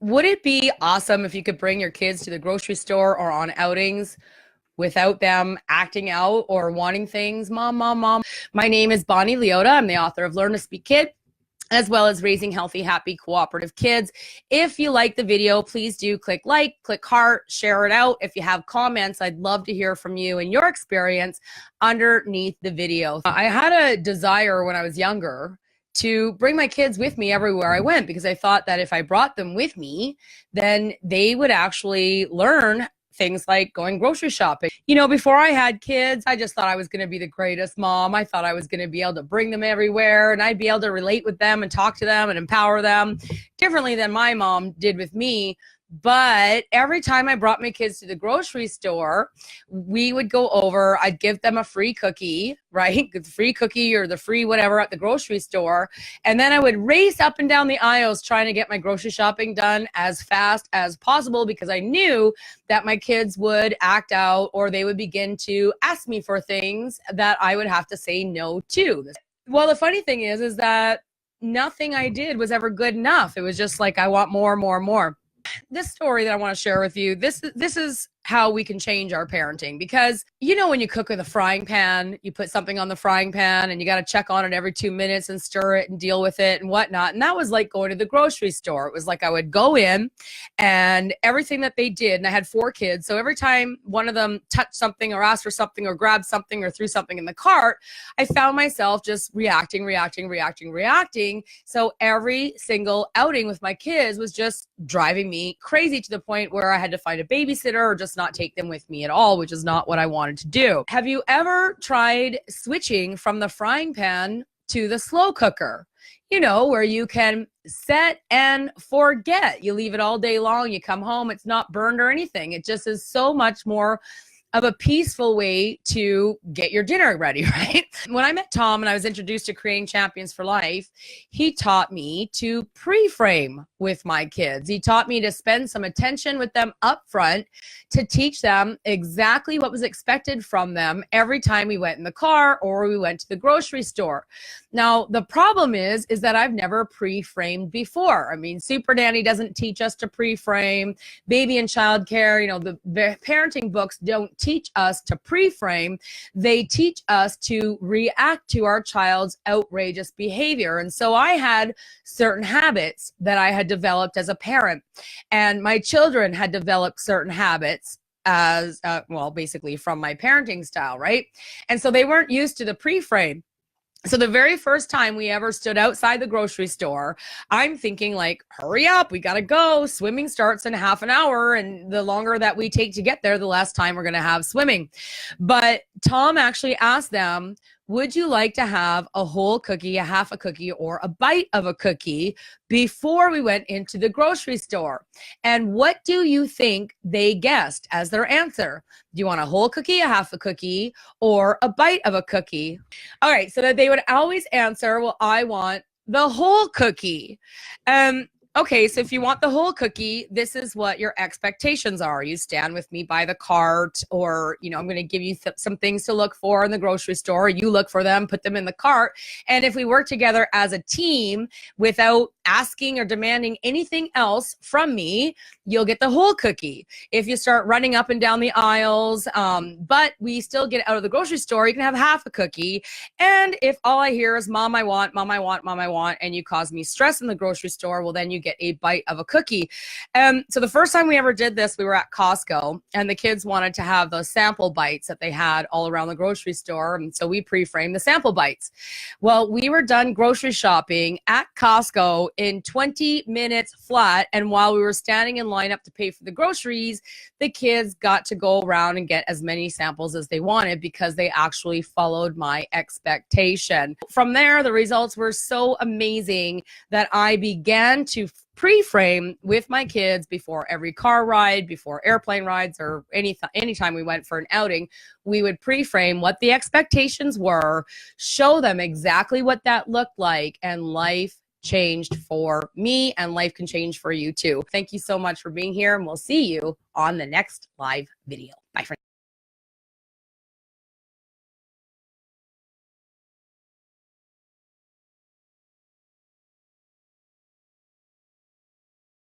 Would it be awesome if you could bring your kids to the grocery store or on outings without them acting out or wanting things? Mom, mom, mom. My name is Bonnie Leota. I'm the author of Learn to Speak Kid, as well as Raising Healthy, Happy, Cooperative Kids. If you like the video, please do click like, click heart, share it out. If you have comments, I'd love to hear from you and your experience underneath the video. I had a desire when I was younger to bring my kids with me everywhere I went, because I thought that if I brought them with me, then they would actually learn things like going grocery shopping. You know, before I had kids, I just thought I was going to be the greatest mom. I thought I was going to be able to bring them everywhere and I'd be able to relate with them and talk to them and empower them differently than my mom did with me. But every time I brought my kids to the grocery store, we would go over, I'd give them a free cookie, right? The free cookie or the free whatever at the grocery store. And then I would race up and down the aisles trying to get my grocery shopping done as fast as possible, because I knew that my kids would act out or they would begin to ask me for things that I would have to say no to. Well, the funny thing is that nothing I did was ever good enough. It was just like, I want more, more, more. This story that I want to share with you, this is how we can change our parenting. Because, you know, when you cook with a frying pan, you put something on the frying pan and you got to check on it every 2 minutes and stir it and deal with it and whatnot. And that was like going to the grocery store. It was like I would go in and everything that they did, and I had 4 kids. So every time one of them touched something or asked for something or grabbed something or threw something in the cart, I found myself just reacting. So every single outing with my kids was just driving me crazy, to the point where I had to find a babysitter or just not take them with me at all, which is not what I wanted to do. Have you ever tried switching from the frying pan to the slow cooker? You know, where you can set and forget. You leave it all day long. You come home, it's not burned or anything. It just is so much more of a peaceful way to get your dinner ready, right? When I met Tom and I was introduced to Creating Champions for Life, he taught me to pre-frame with my kids. He taught me to spend some attention with them up front, to teach them exactly what was expected from them every time we went in the car or we went to the grocery store. Now, the problem is that I've never pre-framed before. I mean, Super Nanny doesn't teach us to pre-frame. Baby and child care, you know, the parenting books don't teach us to pre-frame. They teach us to react to our child's outrageous behavior. And so I had certain habits that I had developed as a parent, and my children had developed certain habits as well, basically from my parenting style, right? And so they weren't used to the pre-frame. So the very first time we ever stood outside the grocery store, I'm thinking like, hurry up, we got to go. Swimming starts in half an hour. And the longer that we take to get there, the less time we're going to have swimming. But Tom actually asked them, would you like to have a whole cookie, a half a cookie, or a bite of a cookie before we went into the grocery store? And what do you think they guessed as their answer? Do you want a whole cookie, a half a cookie, or a bite of a cookie? All right, so that they would always answer, well, I want the whole cookie. Okay, so if you want the whole cookie, this is what your expectations are. You stand with me by the cart, or, you know, I'm going to give you some things to look for in the grocery store. You look for them, put them in the cart. And if we work together as a team without asking or demanding anything else from me, you'll get the whole cookie. If you start running up and down the aisles, but we still get out of the grocery store, you can have half a cookie. And if all I hear is mom, I want, mom, I want, mom, I want, and you cause me stress in the grocery store, well, then you get a bite of a cookie. So the first time we ever did this, we were at Costco, and the kids wanted to have those sample bites that they had all around the grocery store. And so we pre-framed the sample bites. Well, we were done grocery shopping at Costco in 20 minutes flat. And while we were standing in line up to pay for the groceries, the kids got to go around and get as many samples as they wanted, because they actually followed my expectation. From there, the results were so amazing that I began to pre-frame with my kids before every car ride, before airplane rides, or anytime we went for an outing. We would pre-frame what the expectations were, show them exactly what that looked like, and life changed for me, and life can change for you too. Thank you so much for being here, and we'll see you on the next live video.